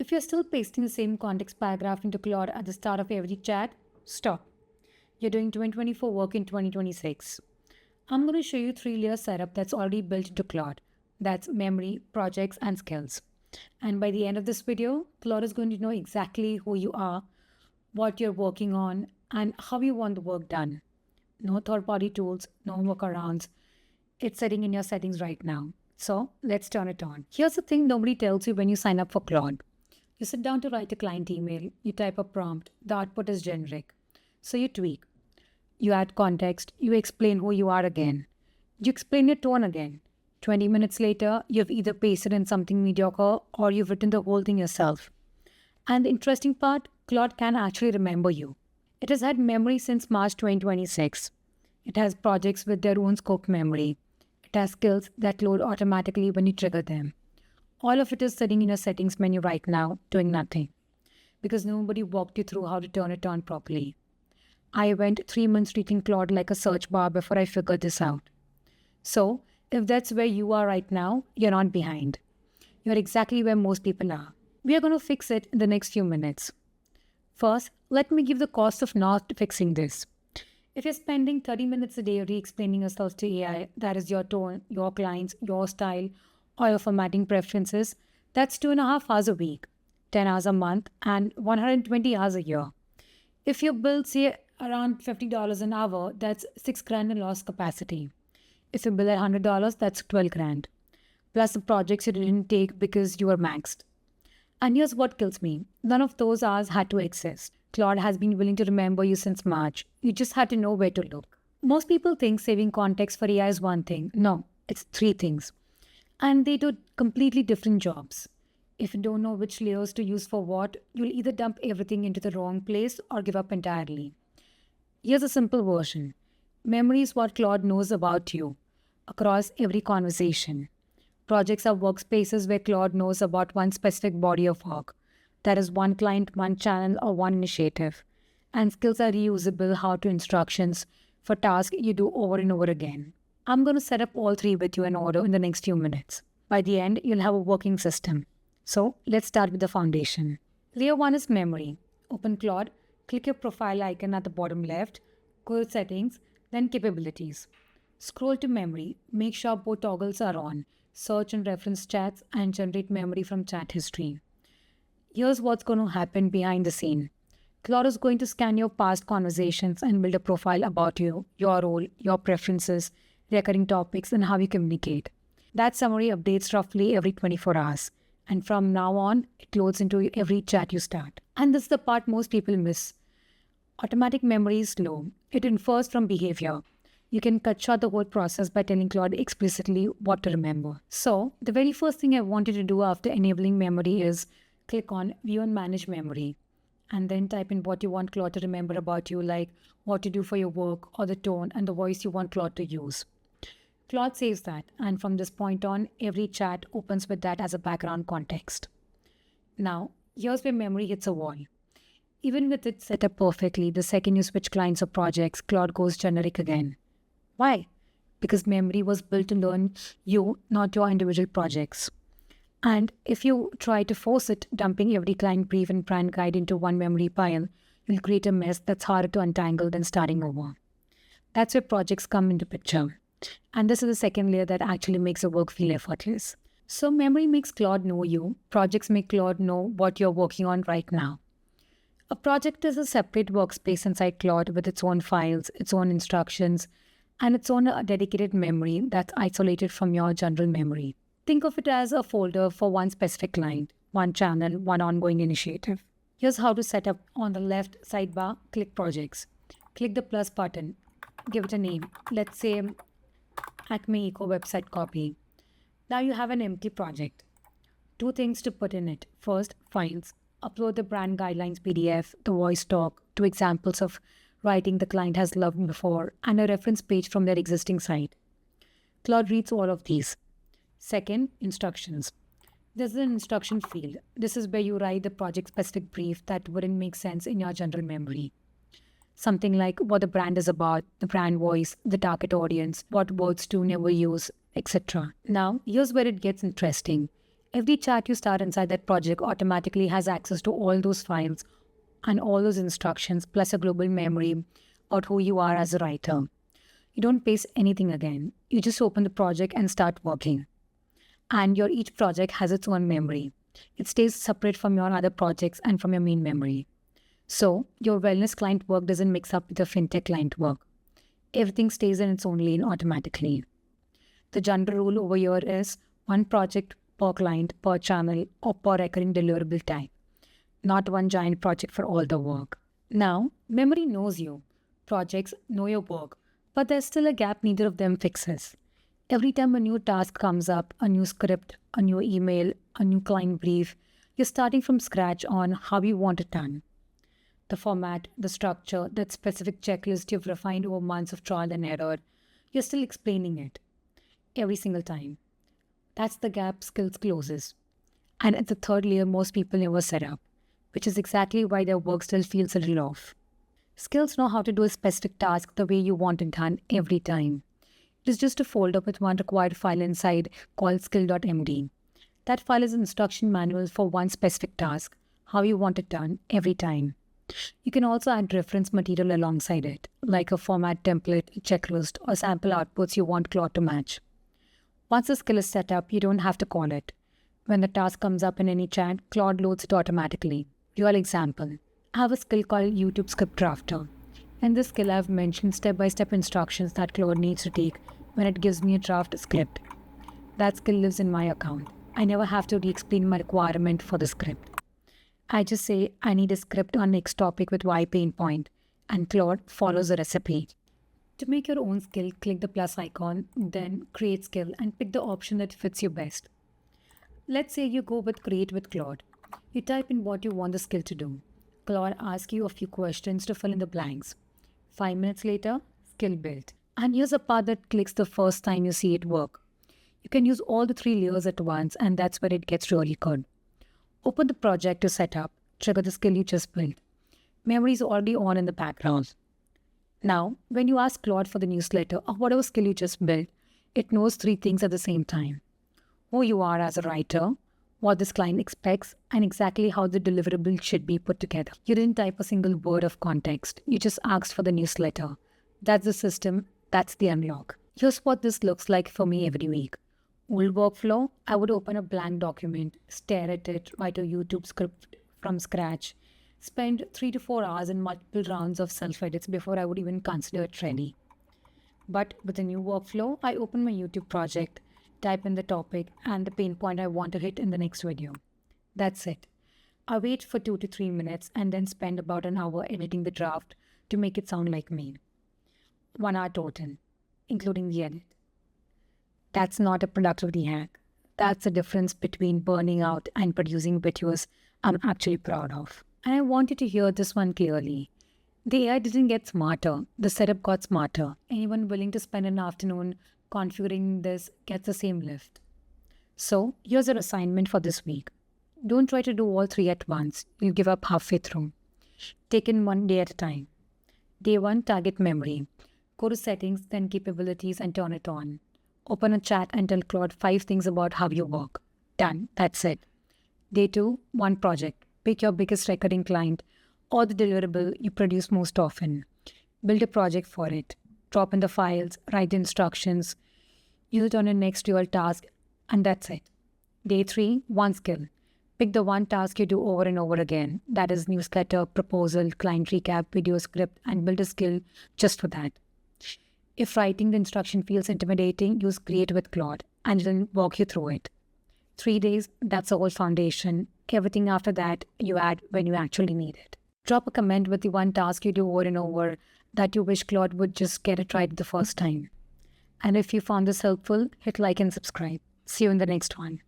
If you're still pasting the same context paragraph into Claude at the start of every chat, stop. You're doing 2024 work in 2026. I'm going to show you 3-layer setup that's already built into Claude. That's memory, projects, and skills. And by the end of this video, Claude is going to know exactly who you are, what you're working on, and how you want the work done. No third-party tools, no workarounds. It's sitting in your settings right now. So let's turn it on. Here's the thing nobody tells you when you sign up for Claude. You sit down to write a client email, you type a prompt, the output is generic. So you tweak. You add context, you explain who you are again. You explain your tone again. 20 minutes later, you've either pasted in something mediocre or you've written the whole thing yourself. And the interesting part, Claude can actually remember you. It has had memory since March 2026. It has projects with their own scope memory. It has skills that load automatically when you trigger them. All of it is sitting in your settings menu right now, doing nothing. Because nobody walked you through how to turn it on properly. I went 3 months treating Claude like a search bar before I figured this out. So, if that's where you are right now, you're not behind. You're exactly where most people are. We are going to fix it in the next few minutes. First, let me give the cost of not fixing this. If you're spending 30 minutes a day re-explaining yourself to AI, that is your tone, your clients, your style, or your formatting preferences, that's 2.5 hours a week, 10 hours a month, and 120 hours a year. If you bill, say, around $50 an hour, that's $6,000 in lost capacity. If you bill at $100, that's $12,000. Plus the projects you didn't take because you were maxed. And here's what kills me. None of those hours had to exist. Claude has been willing to remember you since March. You just had to know where to look. Most people think saving context for AI is one thing. No, it's 3 things. And they do completely different jobs. If you don't know which layers to use for what, you'll either dump everything into the wrong place or give up entirely. Here's a simple version. Memory is what Claude knows about you across every conversation. Projects are workspaces where Claude knows about one specific body of work. That is one client, one channel, or one initiative. And skills are reusable how-to instructions for tasks you do over and over again. I'm going to set up all 3 with you in order in the next few minutes. By the end, you'll have a working system. So let's start with the foundation. Layer 1 is memory. Open Claude, click your profile icon at the bottom left, go to settings, then capabilities. Scroll to memory, make sure both toggles are on, search and reference chats, and generate memory from chat history. Here's what's going to happen behind the scene. Claude is going to scan your past conversations and build a profile about you, your role, your preferences, recurring topics, and how you communicate. That summary updates roughly every 24 hours. And from now on, it loads into every chat you start. And this is the part most people miss. Automatic memory is slow. It infers from behavior. You can cut short the whole process by telling Claude explicitly what to remember. So, the very first thing I wanted to do after enabling memory is click on View and Manage Memory. And then type in what you want Claude to remember about you, like what to do for your work, or the tone and the voice you want Claude to use. Claude saves that, and from this point on, every chat opens with that as a background context. Now, here's where memory hits a wall. Even with it set up perfectly, the second you switch clients or projects, Claude goes generic again. Why? Because memory was built to learn you, not your individual projects. And if you try to force it, dumping every client brief and brand guide into one memory pile, you'll create a mess that's harder to untangle than starting over. That's where projects come into picture. And this is the second layer that actually makes the work feel effortless. So memory makes Claude know you. Projects make Claude know what you're working on right now. A project is a separate workspace inside Claude with its own files, its own instructions, and its own dedicated memory that's isolated from your general memory. Think of it as a folder for one specific client, one channel, one ongoing initiative. Here's how to set up. On the left sidebar, click Projects. Click the plus button. Give it a name. Let's say Acme Eco website copy. Now you have an empty project. 2 things to put in it. First, files. Upload the brand guidelines PDF, the voice talk, 2 examples of writing the client has loved before, and a reference page from their existing site. Claude reads all of these. Second, instructions. There's an instruction field. This is where you write the project-specific brief that wouldn't make sense in your general memory. Something like what the brand is about, the brand voice, the target audience, what words to never use, etc. Now, here's where it gets interesting. Every chat you start inside that project automatically has access to all those files and all those instructions, plus a global memory about who you are as a writer. You don't paste anything again. You just open the project and start working. And your each project has its own memory. It stays separate from your other projects and from your main memory. So your wellness client work doesn't mix up with your fintech client work. Everything stays in its own lane automatically. The general rule over here is one project per client, per channel, or per recurring deliverable type, not one giant project for all the work. Now, memory knows you. Projects know your work, but there's still a gap neither of them fixes. Every time a new task comes up, a new script, a new email, a new client brief, you're starting from scratch on how you want it done. The format, the structure, that specific checklist you've refined over months of trial and error, you're still explaining it every single time. That's the gap skills closes. And it's the third layer most people never set up, which is exactly why their work still feels a little off. Skills know how to do a specific task the way you want it done every time. It is just a folder with one required file inside called skill.md. That file is an instruction manual for one specific task, how you want it done every time. You can also add reference material alongside it, like a format template, a checklist, or sample outputs you want Claude to match. Once the skill is set up, you don't have to call it. When the task comes up in any chat, Claude loads it automatically. Real example. I have a skill called YouTube Script Drafter. In this skill, I've mentioned step-by-step instructions that Claude needs to take when it gives me a draft script. That skill lives in my account. I never have to re-explain my requirement for the script. I just say, I need a script on next topic with Y pain point, and Claude follows the recipe. To make your own skill, click the plus icon, then Create Skill, and pick the option that fits you best. Let's say you go with Create with Claude. You type in what you want the skill to do. Claude asks you a few questions to fill in the blanks. 5 minutes later, skill built. And here's a part that clicks the first time you see it work. You can use all the 3 layers at once, and that's where it gets really good. Open the project to set up, trigger the skill you just built. Memory is already on in the background. Now, when you ask Claude for the newsletter or whatever skill you just built, it knows 3 things at the same time. Who you are as a writer, what this client expects, and exactly how the deliverable should be put together. You didn't type a single word of context. You just asked for the newsletter. That's the system. That's the unlock. Here's what this looks like for me every week. Old workflow, I would open a blank document, stare at it, write a YouTube script from scratch, spend 3 to 4 hours in multiple rounds of self-edits before I would even consider it ready. But with a new workflow, I open my YouTube project, type in the topic and the pain point I want to hit in the next video. That's it. I wait for 2 to 3 minutes and then spend about an hour editing the draft to make it sound like me. 1 hour total, including the edit. That's not a productivity hack. That's the difference between burning out and producing videos I'm actually proud of. And I want you to hear this one clearly. The AI didn't get smarter. The setup got smarter. Anyone willing to spend an afternoon configuring this gets the same lift. So here's an assignment for this week. Don't try to do all 3 at once. You'll give up halfway through. Take in 1 day at a time. Day 1, target memory. Go to settings, then capabilities and turn it on. Open a chat and tell Claude 5 things about how you work. Done. That's it. Day 2, 1 project. Pick your biggest recurring client or the deliverable you produce most often. Build a project for it. Drop in the files, write the instructions, use it on your next real task, and that's it. Day 3, 1 skill. Pick the one task you do over and over again. That is newsletter, proposal, client recap, video script, and build a skill just for that. If writing the instruction feels intimidating, use Create with Claude and it'll walk you through it. 3 days, that's the whole foundation. Everything after that, you add when you actually need it. Drop a comment with the one task you do over and over that you wish Claude would just get it right the first time. And if you found this helpful, hit like and subscribe. See you in the next one.